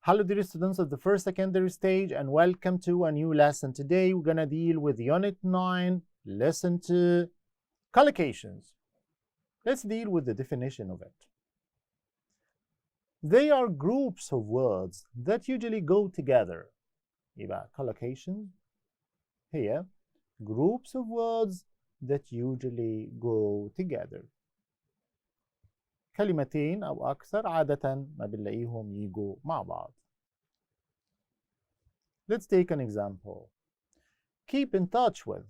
Hello dear students of the first secondary stage and welcome to a new lesson. Today we're gonna deal with Unit 9, Lesson 2, collocations. Let's deal with the definition of it. They are groups of words that usually go together. يبقى collocations هي groups of words that usually go together. كلمتين أو أكثر عادة ما بنلاقيهم يجوا مع بعض. Let's take an example. Keep in touch with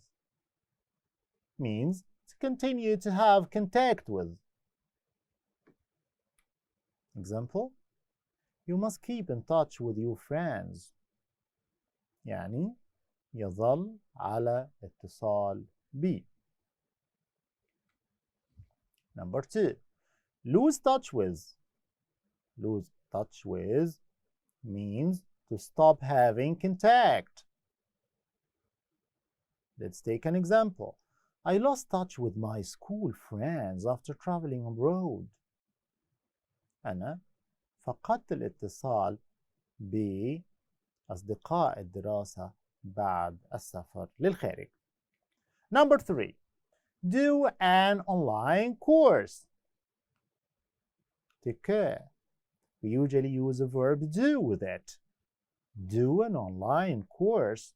means to continue to have contact with. Example, you must keep in touch with your friends. يعني يظل على اتصال بي. Number 2. Lose touch with. Lose touch with means to stop having contact. Let's take an example. I lost touch with my school friends after traveling abroad. أنا فقدت الاتصال بأصدقاء الدراسة بعد السفر للخارج. Number 3. Do an online course. Take care. We usually use the verb do with it. Do an online course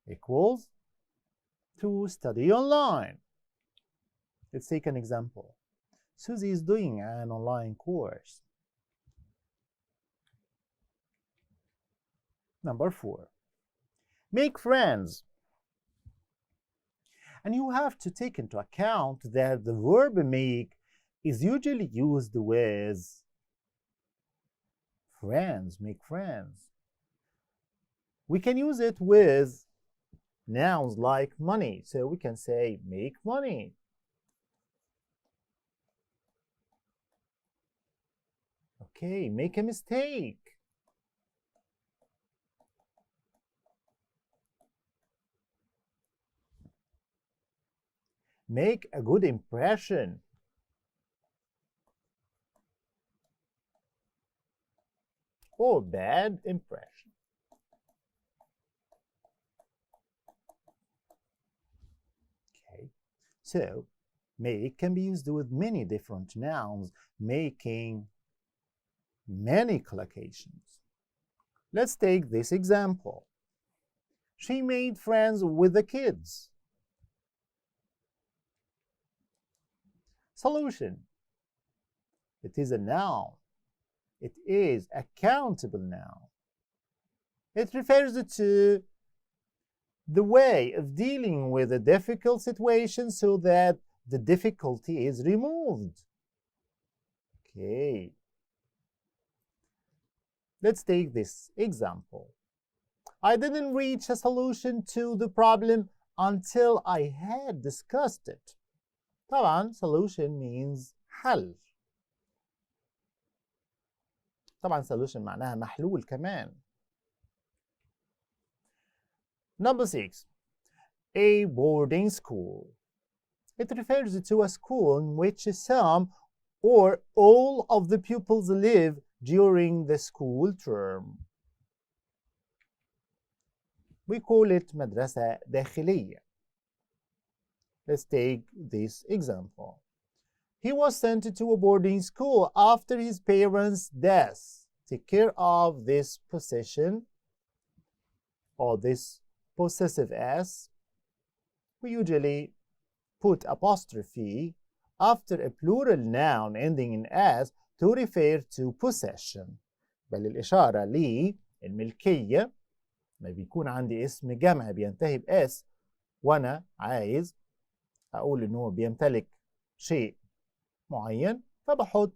equals to study online. Let's take an example. Susie is doing an online course. Number 4. Make friends. And you have to take into account that the verb make is usually used with friends, make friends. We can use it with nouns like money, so we can say make money. Okay, make a mistake. Make a good impression. Or bad impression. Okay, so make can be used with many different nouns, making many collocations. Let's take this example. She made friends with the kids. Solution. It is a noun. It is a countable noun. It refers to the way of dealing with a difficult situation so that the difficulty is removed. Okay. Let's take this example. I didn't reach a solution to the problem until I had discussed it. طبعا solution means حل. طبعا solution معناها محلول كمان. Number 6. A boarding school. It refers to a school in which some or all of the pupils live during the school term. We call it مدرسة داخلية. Let's take this example. He was sent to a boarding school after his parents' death. Take care of this possession or this possessive s. We usually put apostrophe after a plural noun ending in s to refer to possession. بل الإشارة للملكية ما بيكون عندي اسم جمع بينتهي بs وأنا عايز أقول إنه بيمتلك شيء معين فبحط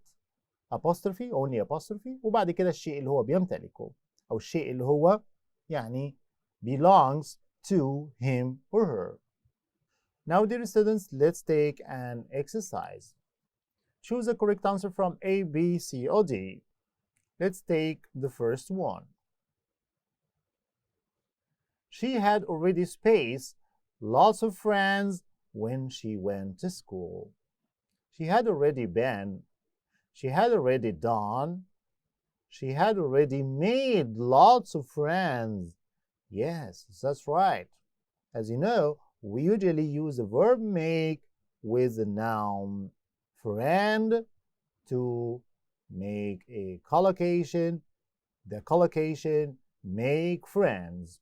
apostrophe only apostrophe وبعد كده الشيء اللي هو بيمتلكه أو الشيء اللي هو يعني belongs to him or her. Now dear students, let's take an exercise. Choose a correct answer from A, B, C, or D. Let's take the first one. She had already spaced lots of friends when she went to school. She had already been. She had already done. She had already made lots of friends. Yes, that's right. As you know, we usually use the verb make with the noun friend to make a collocation. The collocation make friends.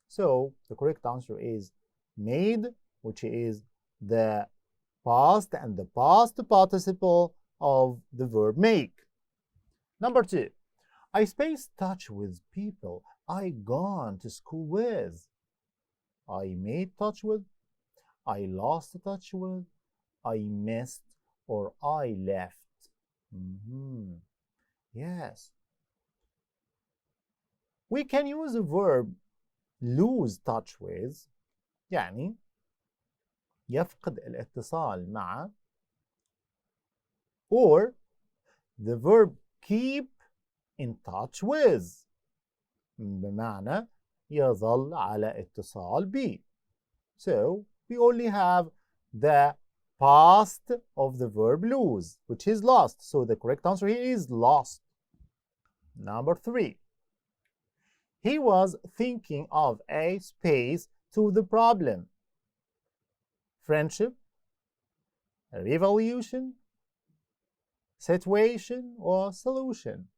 So the correct answer is made, which is the past and the past participle of the verb make. Number 2. I spaced touch with people I gone to school with. I made touch with, I lost touch with, I missed, or I left. Yes. We can use the verb lose touch with، يعني يفقد الاتصال مع، or the verb keep in touch with، بمعنى يظل على اتصال به. So we only have the past of the verb lose, which is lost. So the correct answer here is lost. Number 3. He was thinking of a space to the problem. Friendship, revolution, situation, or solution.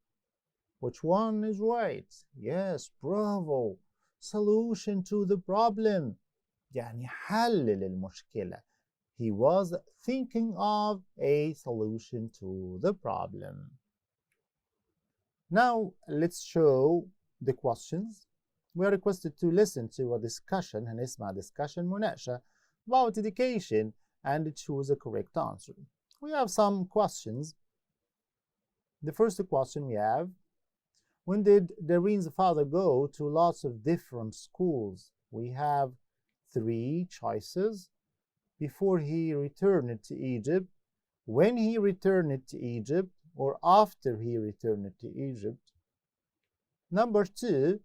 Which one is right? Yes, bravo. Solution to the problem. يعني حل للمشكلة. He was thinking of a solution to the problem. Now let's show the questions. We are requested to listen to a discussion, هنسمع discussion مناقشة about education and choose a correct answer. We have some questions. The first question we have: when did Doreen's father go to lots of different schools? We have 3 choices: before he returned to Egypt, when he returned to Egypt, or after he returned to Egypt. Number 2,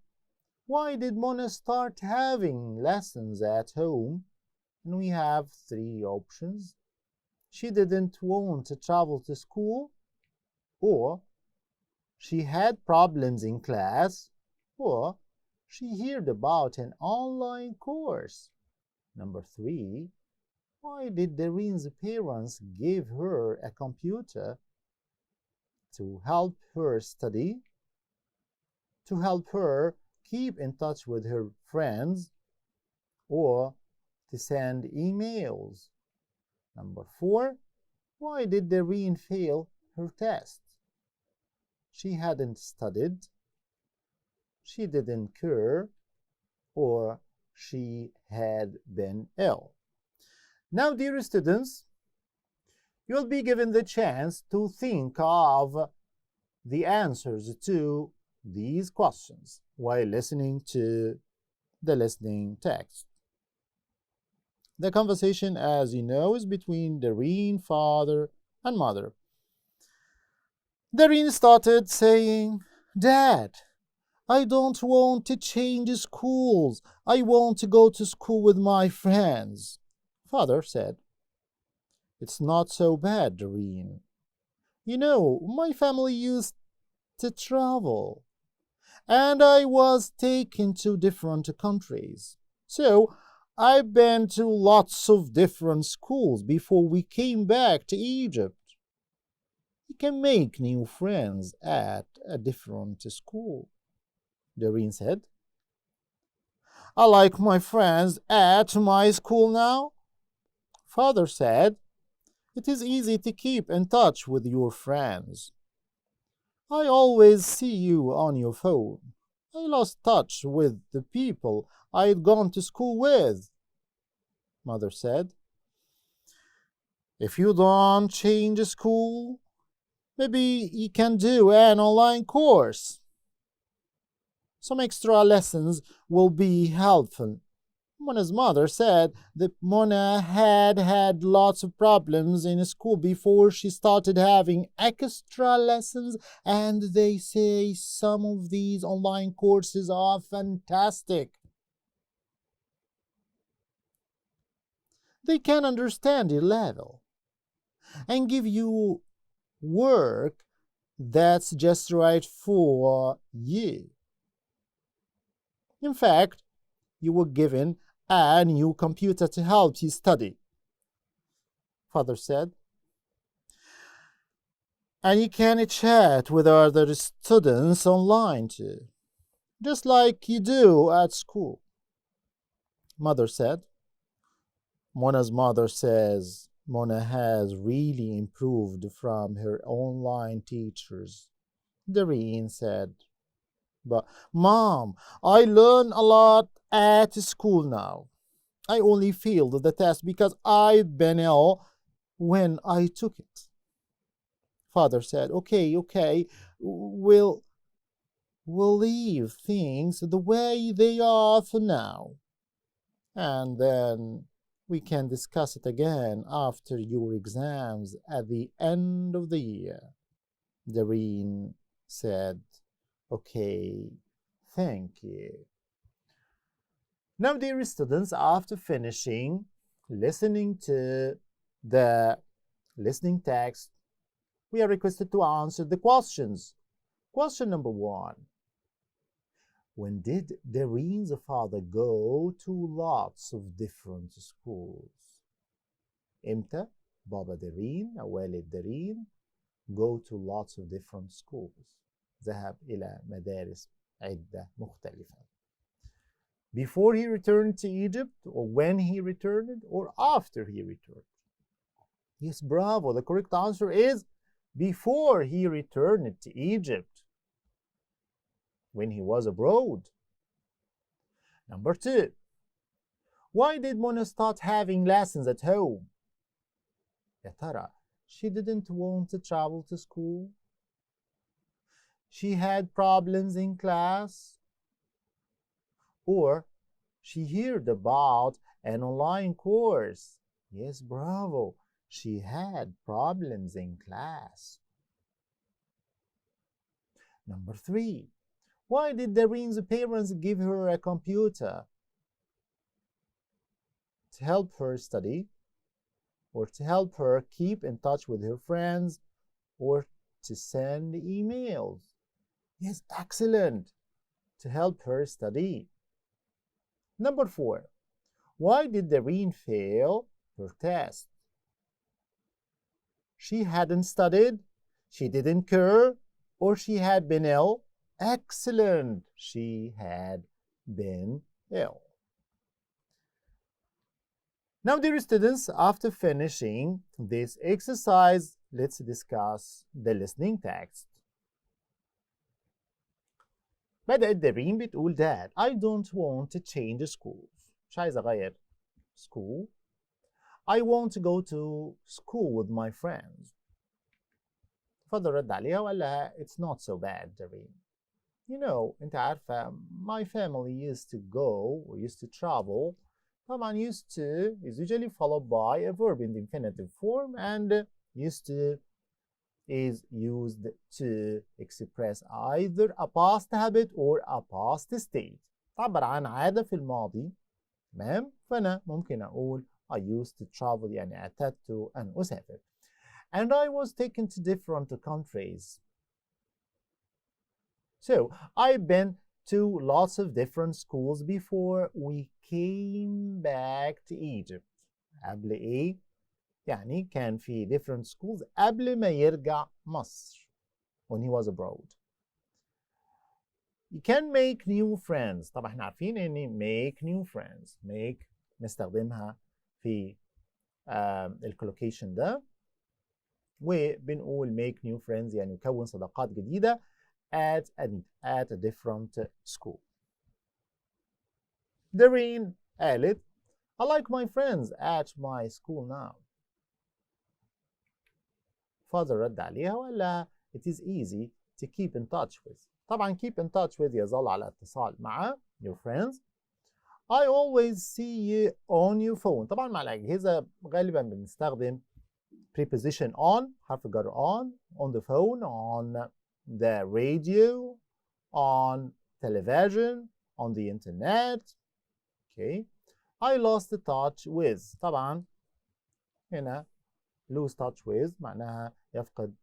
why did Mona start having lessons at home? And we have 3 options: she didn't want to travel to school, or she had problems in class, or she heard about an online course. Number 3, why did Doreen's parents give her a computer to help her study, to help her keep in touch with her friends, or to send emails? Number 4, why did Doreen fail her test? She hadn't studied, she didn't care, or she had been ill. Now, dear students, you'll be given the chance to think of the answers to these questions while listening to the listening text. The conversation, as you know, is between Doreen, father, and mother. Doreen started saying, "Dad, I don't want to change schools. I want to go to school with my friends." Father said, "It's not so bad, Doreen. You know, my family used to travel, and I was taken to different countries. So I've been to lots of different schools before we came back to Egypt. You can make new friends at a different school." Doreen said, "I like my friends at my school now." Father said, "It is easy to keep in touch with your friends. I always see you on your phone. I lost touch with the people I'd gone to school with." Mother said, "If you don't change school, maybe you can do an online course. Some extra lessons will be helpful." Mona's mother said that Mona had lots of problems in school before she started having extra lessons, and they say some of these online courses are fantastic. They can understand your level and give you work that's just right for you. In fact, you were given a new computer to help you study, father said. And you can chat with other students online too, just like you do at school, mother said. Mona's mother says Mona has really improved from her online teachers. Doreen said, but Mom, I learn a lot at school now. I only failed the test because I've been ill when I took it. Father said, okay, we'll leave things the way they are for now. And then we can discuss it again after your exams at the end of the year. Doreen said, okay, thank you. Now, dear students, after finishing listening to the listening text, we are requested to answer the questions. Question number 1. When did Doreen's father go to lots of different schools? إمتى بابا دارين أو والد دارين go to lots of different schools? ذهب إلى مدارس عدة مختلفة. Before he returned to Egypt, or when he returned, or after he returned? Yes, bravo. The correct answer is before he returned to Egypt, when he was abroad. Number 2. Why did Mona start having lessons at home? يا ترى she didn't want to travel to school? She had problems in class? Or she heard about an online course? Yes, bravo. She had problems in class. Number 3. Why did Doreen's parents give her a computer? To help her study, or to help her keep in touch with her friends, or to send emails? Yes, excellent. To help her study. Number 4. Why did Doreen fail her test? She hadn't studied, she didn't care, or she had been ill? Excellent. She had been ill. Now, dear students, after finishing this exercise, let's discuss the listening text. بدأت دارين بتقول Dad, I don't want to change schools. مش عايز أغير school. I want to go to school with my friends. فضل رد عليها وقال لها It's not so bad, Doreen. You know, أنت عارفة, my family used to go or used to travel. طبعا used to is usually followed by a verb in the infinitive form, and used to is used to express either a past habit or a past state. تعبر عن عادة في الماضي. تمام؟ فأنا ممكن أقول I used to travel يعني اعتدت أن أسافر. And I was taken to different countries. So, I've been to lots of different schools before we came back to Egypt. قبل إيه؟ يعني كان في different schools قبل ما يرجع مصر. When he was abroad. You can make new friends. طبعا احنا عارفين ان make new friends. make نستخدمها في الكولوكيشن ده. وبنقول make new friends يعني يكون صداقات جديدة at a different school. Doreen قالت I like my friends at my school now. Father رد عليها وقال لها it is easy to keep in touch with. طبعا keep in touch with يظل على اتصال مع your friends. I always see you on your phone. طبعا مع الأجهزة غالبا بنستخدم preposition on حرف الجر on the phone, on the radio, on television, on the internet. Okay. I lost touch with. طبعا هنا lose touch with معناها يفقد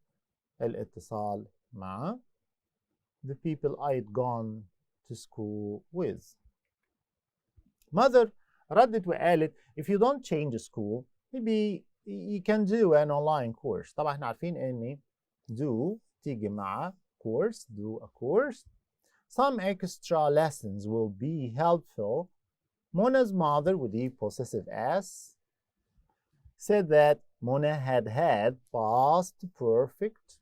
الاتصال مع the people I'd gone to school with. Mother ردت وقالت if you don't change school maybe you can do an online course. طبعا احنا عارفين ان do تيجي مع course, do a course. Some extra lessons will be helpful. Mona's mother with the possessive S said that Mona had past perfect,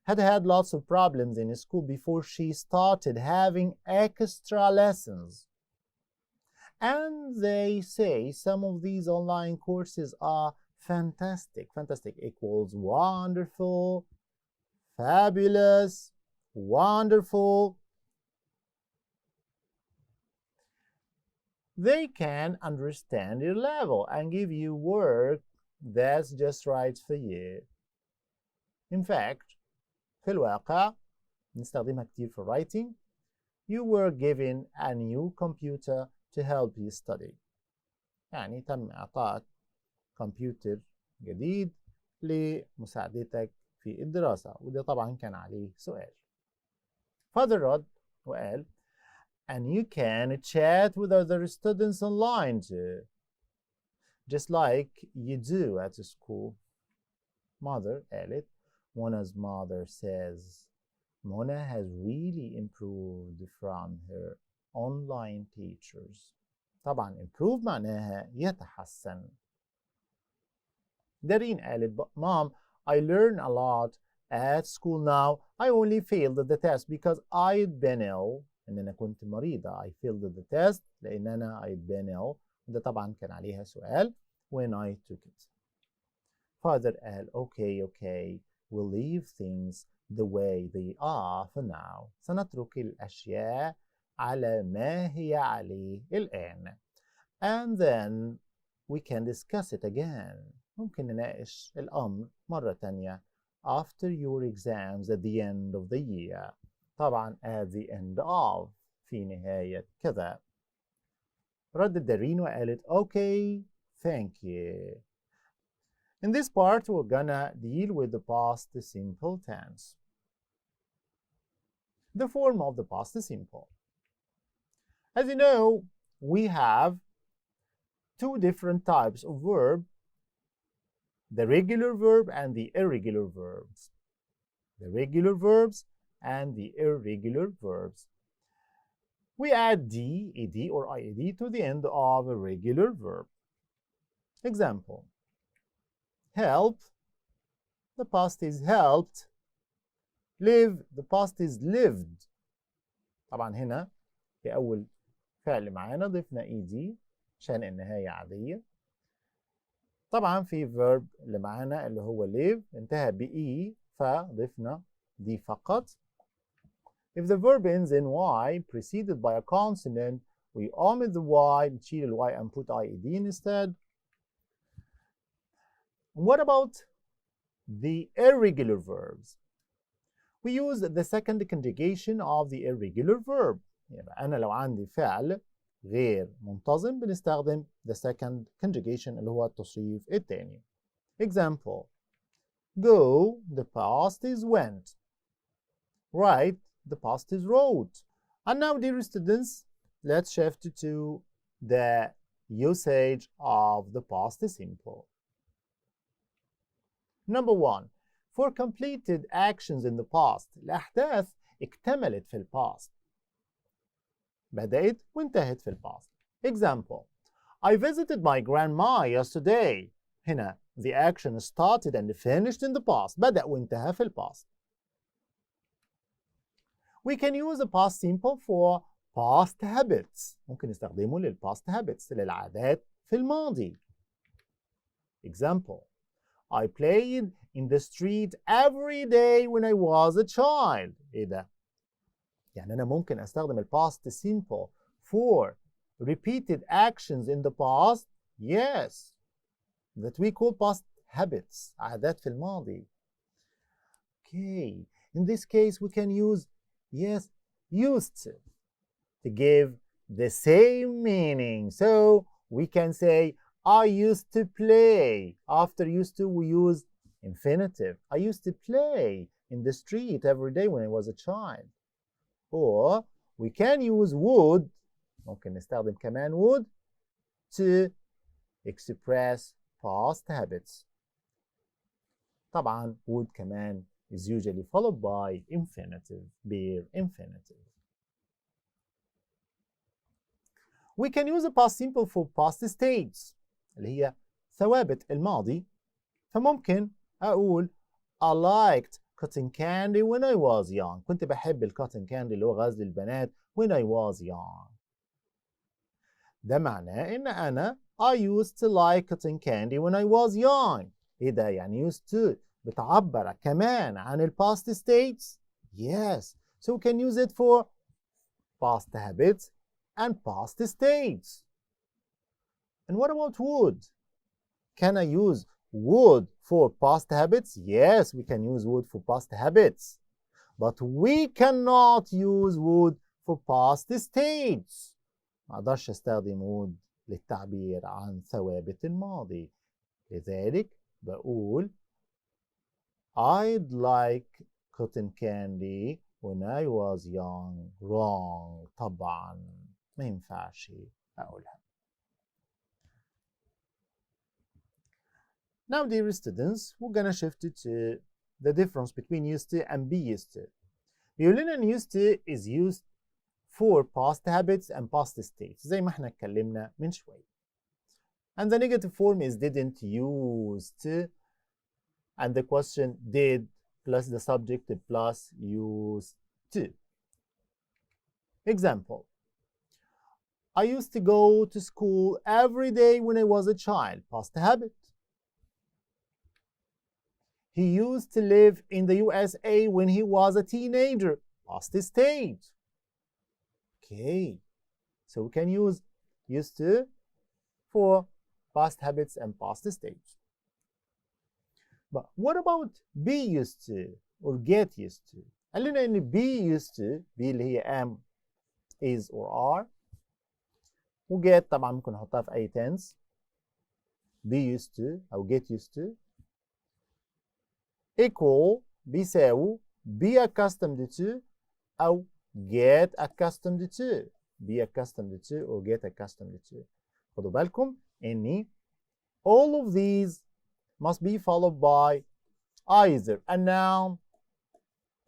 had lots of problems in school before she started having extra lessons. And they say some of these online courses are fantastic. Fantastic equals wonderful, fabulous, wonderful. They can understand your level and give you work that's just right for you. In fact, في الواقع نستخدمها كتير في writing. You were given a new computer to help you study. يعني تم إعطائك كمبيوتر جديد لمساعدتك في الدراسة، وده طبعا كان عليه سؤال. Father رد وقال and you can chat with other students online too, just like you do at school. Mother قالت Mona's mother says Mona has really improved from her online teachers. طبعا improve معناها يتحسن. دارين قالت Mom, I learn a lot at school now. I only failed the test because I'd been ill. إن أنا كنت مريضة. I failed the test لأن أنا I'd been ill. وده طبعا كان عليها سؤال when I took it. Father قال okay, we'll leave things the way they are for now. سنترك الأشياء على ما هي عليه الآن. And then we can discuss it again. ممكن نناقش الأمر مرة تانية after your exams at the end of the year. طبعا at the end of في نهاية كذا. ردت دارين وقالت okay, thank you. In this part we're gonna deal with the past simple tense. The form of the past simple. As you know, we have two different types of verb, the regular verb and the irregular verbs. The regular verbs and the irregular verbs. We add d, ed, or ied to the end of a regular verb. Example, help, the past is helped. Live, the past is lived. طبعا هنا في أول فعل معانا ضفنا ed عشان النهاية عادية. طبعا في verb اللي معانا اللي هو live انتهى بe فضفنا دي فقط. If the verb ends in y preceded by a consonant, we omit the y, نشيل ال y and put ied instead. What about the irregular verbs? We use the second conjugation of the irregular verb. يبقى أنا لو عندي فعل غير منتظم بنستخدم the second conjugation اللي هو التصريف الثاني. Example, go, the past is went. Write, the past is wrote. And now, dear students, let's shift to the usage of the past simple. Number one, for completed actions in the past, الأحداث اكتملت في past. بدأت وانتهت في past. Example, I visited my grandma yesterday. هنا the action started and finished in the past. بدأ وانتهى في past. We can use the past simple for past habits. ممكن نستخدمه للpast habits للعادات في الماضي. Example, I played in the street every day when I was a child. إيه ده؟ يعني أنا ممكن أستخدم past simple for repeated actions in the past. Yes, that we call past habits. عادات في الماضي. Okay, in this case we can use yes, used to give the same meaning. So we can say, I used to play. After used to, we use infinitive. I used to play in the street every day when I was a child. Or we can use would, ممكن نستخدم كمان would to express past habits. طبعا would كمان is usually followed by infinitive, bare infinitive. We can use a past simple for past states اللي هي ثوابت الماضي. فممكن أقول I liked cotton candy when I was young. كنت بحب الكوتن كاندي اللي هو غزل البنات when I was young. ده معناه إن أنا I used to like cotton candy when I was young. إيه ده يعني used to بتعبر كمان عن ال past states? Yes. So we can use it for past habits and past states. And what about would? Can I use would for past habits? Yes, we can use would for past habits. But we cannot use would for past states. ما أقدرش أستخدم would للتعبير عن ثوابت الماضي. لذلك بقول I'd like cotton candy when I was young. Wrong. طبعا ما ينفعش أقولها. Now, dear students, we're gonna shift to the difference between used to and be used to. بيقول لنا إن used to is used for past habits and past states زي ما احنا اتكلمنا من شوية. And the negative form is didn't used to, and the question did plus the subject plus used to. Example: I used to go to school every day when I was a child. Past habit. He used to live in the USA when he was a teenager. Past state. Okay, so we can use used to for past habits and past states. But what about be used to or get used to? قال لنا إن be used to be اللي هي am, is or are, و get طبعا ممكن نحطها في أي tense. be used to أو get used to equal بيساوي be accustomed to أو get accustomed to. be accustomed to or get accustomed to. خدوا بالكم إن all of these must be followed by either a noun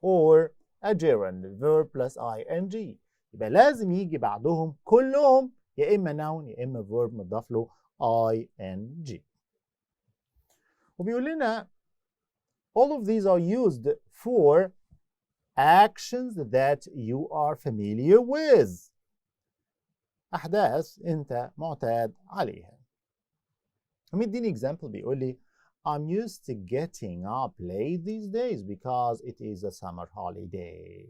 or a gerund verb plus ing. يبقى لازم يجي بعدهم كلهم يا إما noun يا إما verb مضاف له ing. وبيقول لنا all of these are used for actions that you are familiar with. أحداث أنت معتاد عليها. ومديني example بيقول لي I'm used to getting up late these days because it is a summer holiday.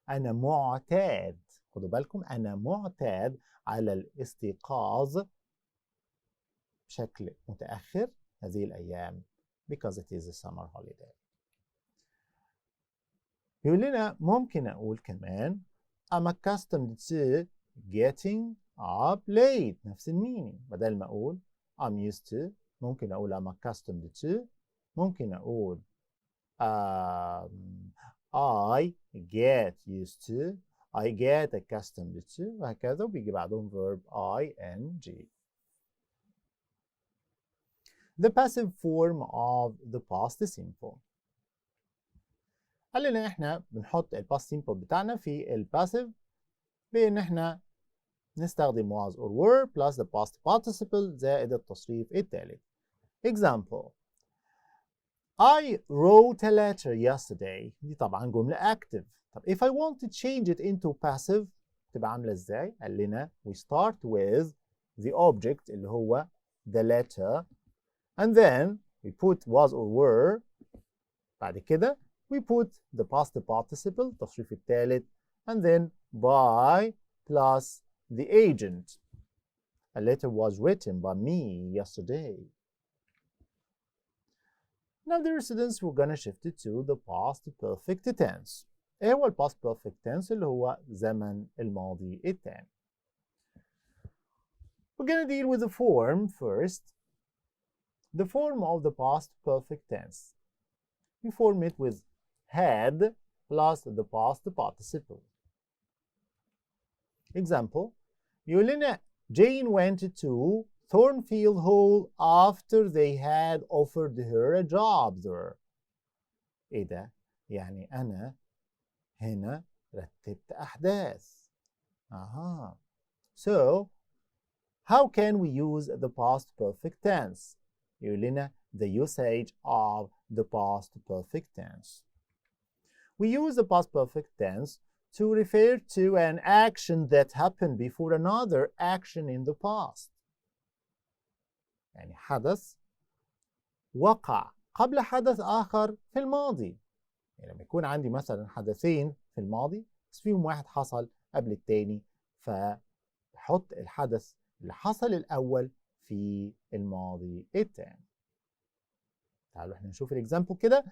أنا معتاد، خدوا بالكم أنا معتاد على الاستيقاظ بشكل متأخر هذه الأيام because it is a summer holiday. يقول لنا ممكن أقول كمان I'm accustomed to getting up late. نفس المينينج. بدل ما أقول I'm used to ممكن أقول I'm accustomed to. ممكن أقول I get used to. I get accustomed to. وهكذا وبيجي بعدهم verb ing. The passive form of the past simple. قال لنا احنا بنحط الباست simple بتاعنا في الباسيف بان احنا نستخدم was or were plus the past participle زائد التصريف الثالث. Example: I wrote a letter yesterday. دي طبعا جملة active. طب if I want to change it into passive تبقى عاملة ازاي؟ قال لنا we start with the object اللي هو the letter and then we put was or were. بعد كده we put the past participle التصريف الثالث and then by plus the agent. A letter was written by me yesterday. Now, dear students, we're gonna shift it to the past perfect tense. ايه هو ال past perfect tense اللي هو زمن الماضي التام. We're gonna deal with the form first. The form of the past perfect tense. We form it with had plus the past participle. Example, يقول لنا Jane went to Thornfield Hall after they had offered her a job there. إيه ده؟ يعني أنا هنا رتبت أحداث. So, how can we use the past perfect tense? يقول لنا the usage of the past perfect tense. We use the past perfect tense to refer to an action that happened before another action in the past. يعني حدث وقع قبل حدث آخر في الماضي. يعني لما يكون عندي مثلا حدثين في الماضي بس فيهم واحد حصل قبل التاني، فبحط الحدث اللي حصل الأول في الماضي التاني. تعالوا احنا نشوف الإكزامبل كده.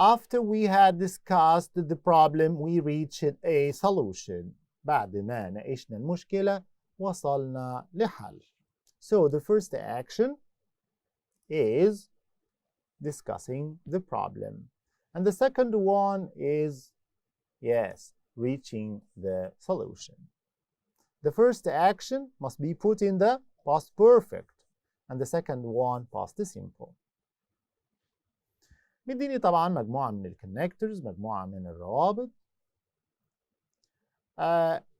After we had discussed the problem, we reached a solution. بعد ما ناقشنا المشكلة وصلنا لحل. So the first action is discussing the problem. And the second one is, yes, reaching the solution. The first action must be put in the past perfect. And the second one past simple. مديني طبعا مجموعة من الكونكتورز، مجموعة من الروابط.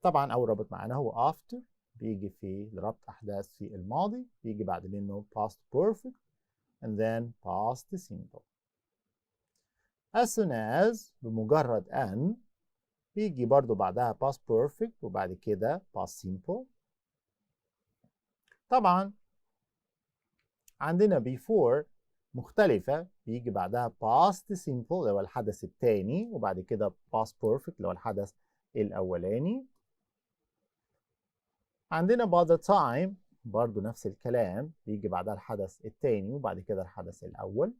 طبعا أول رابط معانا هو after، بيجي في ربط أحداث في الماضي، بيجي بعد منه past perfect and then past simple. As soon as بمجرد أن، بيجي برضو بعدها past perfect وبعد كده past simple. طبعا عندنا before مختلفة، بيجي بعدها past simple اللي هو الحدث الثاني وبعد كده past perfect اللي هو الحدث الأولاني. عندنا by the time برضو نفس الكلام، بيجي بعدها الحدث الثاني وبعد كده الحدث الأول.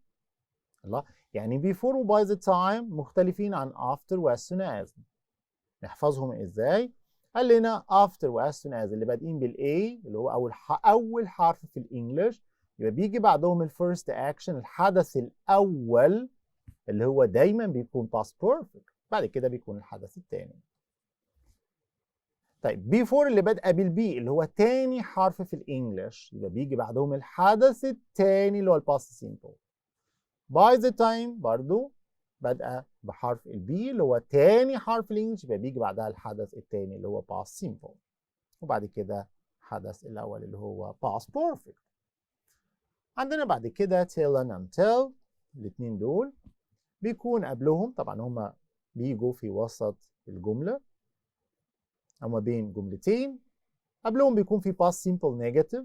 الله، يعني before و by the time مختلفين عن after و as soon as. نحفظهم ازاي؟ قال لنا after و as soon as اللي بادئين بالA اللي هو أول حرف في الإنجليش، يبقى بيجي بعدهم الفيرست اكشن الحدث الأول اللي هو دايما بيكون past perfect، بعد كده بيكون الحدث الثاني. طيب before اللي بادئه بالبي اللي هو تاني حرف في الإنجليش، يبقى بيجي بعدهم الحدث الثاني اللي هو الباست simple. by the time برضو بادئه بحرف البي اللي هو تاني حرف الإنجليش، يبقى بيجي بعدها الحدث الثاني اللي هو past simple وبعد كده الحدث الأول اللي هو past perfect. عندنا بعد كده till and until، الاثنين دول بيكون قبلهم طبعا هما بيجوا في وسط الجملة أو ما بين جملتين، قبلهم بيكون في past simple negative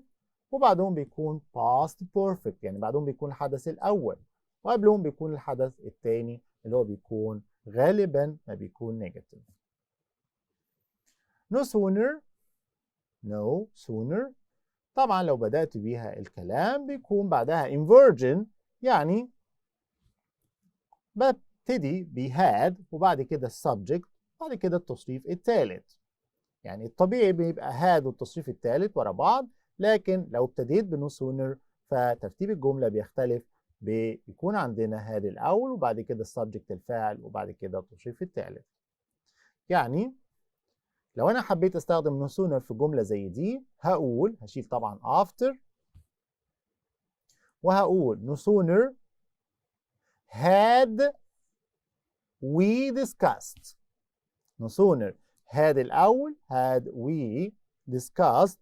وبعدهم بيكون past perfect، يعني بعدهم بيكون الحدث الأول وقبلهم بيكون الحدث الثاني اللي هو بيكون غالبا ما بيكون negative. no sooner، no sooner طبعا لو بدأت بيها الكلام بيكون بعدها inversion، يعني ببتدي بهاد وبعد كده السبجكت وبعد كده التصريف الثالث. يعني الطبيعي بيبقى هاد والتصريف الثالث ورا بعض، لكن لو ابتديت بنو sooner فترتيب الجملة بيختلف، بيكون عندنا هاد الأول وبعد كده السبجكت الفاعل وبعد كده التصريف الثالث. يعني لو أنا حبيت أستخدم نو sooner في جملة زي دي هشيل طبعا after وهقول no sooner had we discussed. no sooner had الأول had we discussed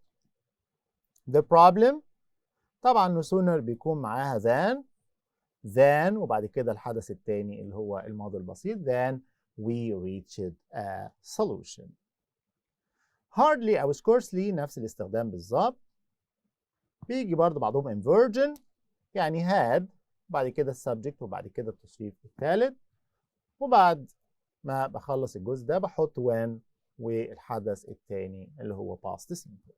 the problem. طبعا no sooner بيكون معاها then وبعد كده الحدث الثاني اللي هو الماضي البسيط then we reached a solution. hardly أو scarcely نفس الاستخدام بالظبط، بيجي برضه بعضهم inversion، يعني had بعد كده السبجكت وبعد كده التصريف الثالث، وبعد ما بخلص الجزء ده بحط when والحدث الثاني اللي هو past simple.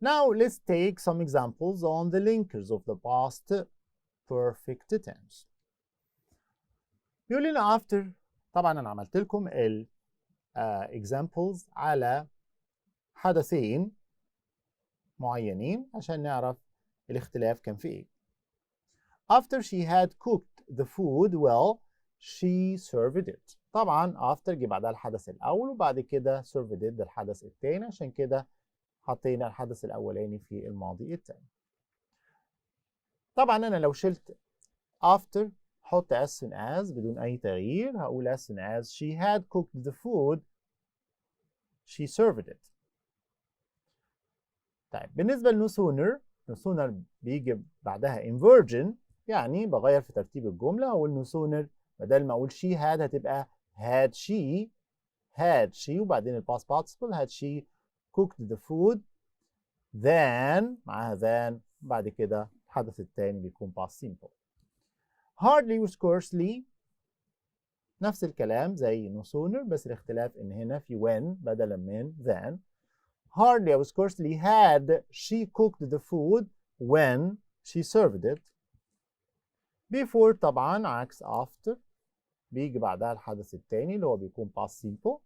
Now let's take some examples on the linkers of the past perfect tense. بيقول لنا after، طبعا انا عملت لكم ال examples على حدثين معينين عشان نعرف الاختلاف كان في ايه. after she had cooked the food well she served it. طبعا after جه بعدها الحدث الأول وبعد كده served it ده الحدث الثاني، عشان كده حطينا الحدث الأولاني في الماضي الثاني. طبعا أنا لو شلت after حط as soon as بدون أي تغيير، هقول as soon as she had cooked the food she served it. طيب بالنسبة لno sooner، no sooner بيجي بعدها in virgin، يعني بغير في ترتيب الجملة، أقول no sooner بدل ما أقول she had هتبقى had she وبعدين ال past participle had she cooked the food then معاها then بعد كده الحدث الثاني بيكون past simple. hardly و scarcely نفس الكلام زي no sooner، بس الاختلاف إن هنا في when بدلا من then. hardly أو scarcely had she cooked the food when she served it. before طبعا عكس after، بيجي بعدها الحدث الثاني اللي هو بيكون past simple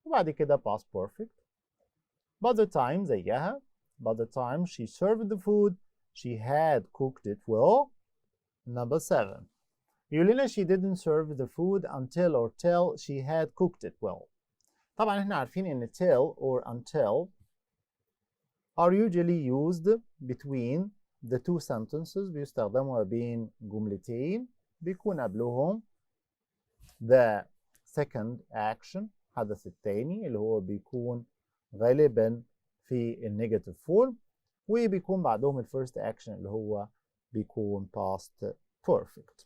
وبعد كده past perfect. by the time زيها by the time she served the food she had cooked it well. number 7 بيقول لنا she didn't serve the food until or till she had cooked it well. طبعا احنا عارفين ان till or until are usually used between the two sentences، بيستخدموا بين جملتين بيكون قبلهم the second action الحدث الثاني اللي هو بيكون غالبا في النيجاتيف فورم، وبيكون بعدهم الفيرست اكشن اللي هو بيكون past perfect.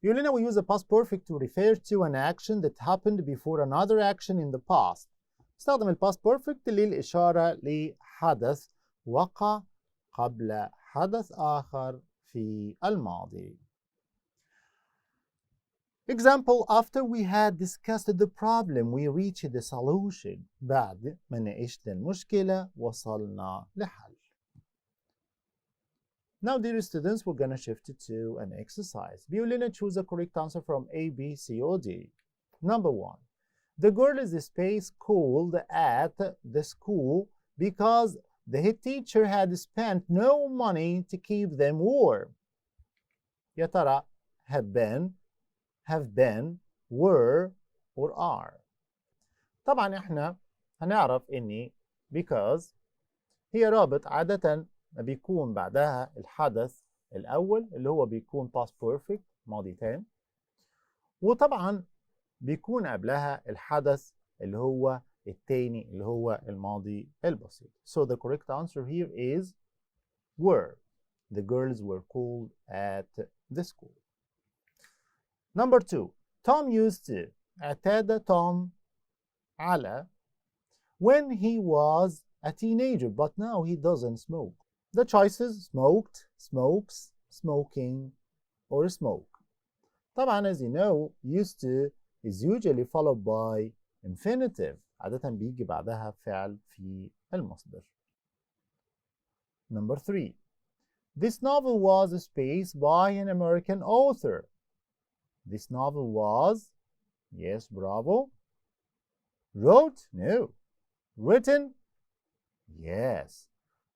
بيقول لنا we use the past perfect to refer to an action that happened before another action in the past. نستخدم ال past perfect للإشارة لحدث وقع قبل حدث آخر في الماضي. Example: after we had discussed the problem we reached the solution. بعد ما ناقشنا المشكلة وصلنا لحل. Now dear students, we're gonna shift to an exercise. بيقول لنا choose a correct answer from A, B, C or D. Number 1. The girl is space called at the school because the head teacher had spent no money to keep them warm. يا ترى have been, were or are. طبعا احنا هنعرف اني because هي رابط عادة بيكون بعدها الحدث الأول اللي هو بيكون past perfect ماضي تام، وطبعا بيكون قبلها الحدث اللي هو التاني اللي هو الماضي البسيط. So the correct answer here is were. The girls were called at the school. Number 2. Tom used to. اعتاد توم على when he was a teenager, but now he doesn't smoke. The choices: smoked, smokes, smoking, or smoke. طبعا as you know, used to is usually followed by infinitive. عادة بيجي بعدها فعل في المصدر. Number 3. This novel was spaced by an American author. This novel was, yes, bravo. Wrote? No. Written? Yes.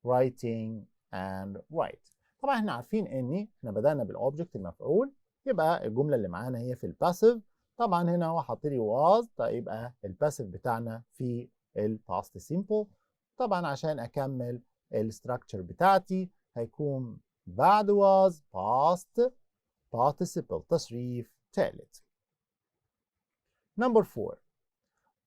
Writing and write. طبعا احنا عارفين ان احنا بدأنا بالاوبجكت المفعول، يبقى الجملة اللي معانا هي في الباسيف. طبعا هنا هو حاط لي was، يبقى الباسيف بتاعنا في الباست سيمبل. طبعا عشان اكمل الستراكشر بتاعتي هيكون بعد was past participle تصريف ثالث. Number 4.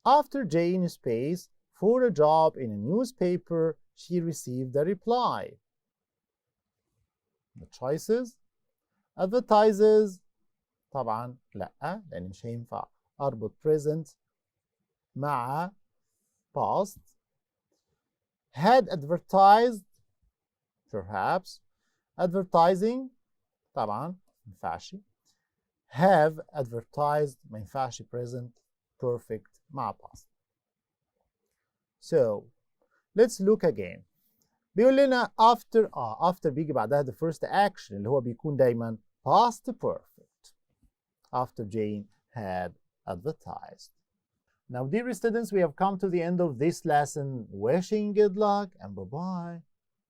After Jane space for a job in a newspaper she received a reply. The choices: advertises. طبعا لا، لأن مش هينفع أربط present مع past. Had advertised perhaps. Advertising طبعا مينفعش. Have advertised ما ينفعش present perfect مع past. So let's look again. بيقول لنا after بيجي بعدها the first action اللي هو بيكون دايما past perfect. After Jane had advertised. Now dear students, we have come to the end of this lesson. Wishing good luck and bye-bye.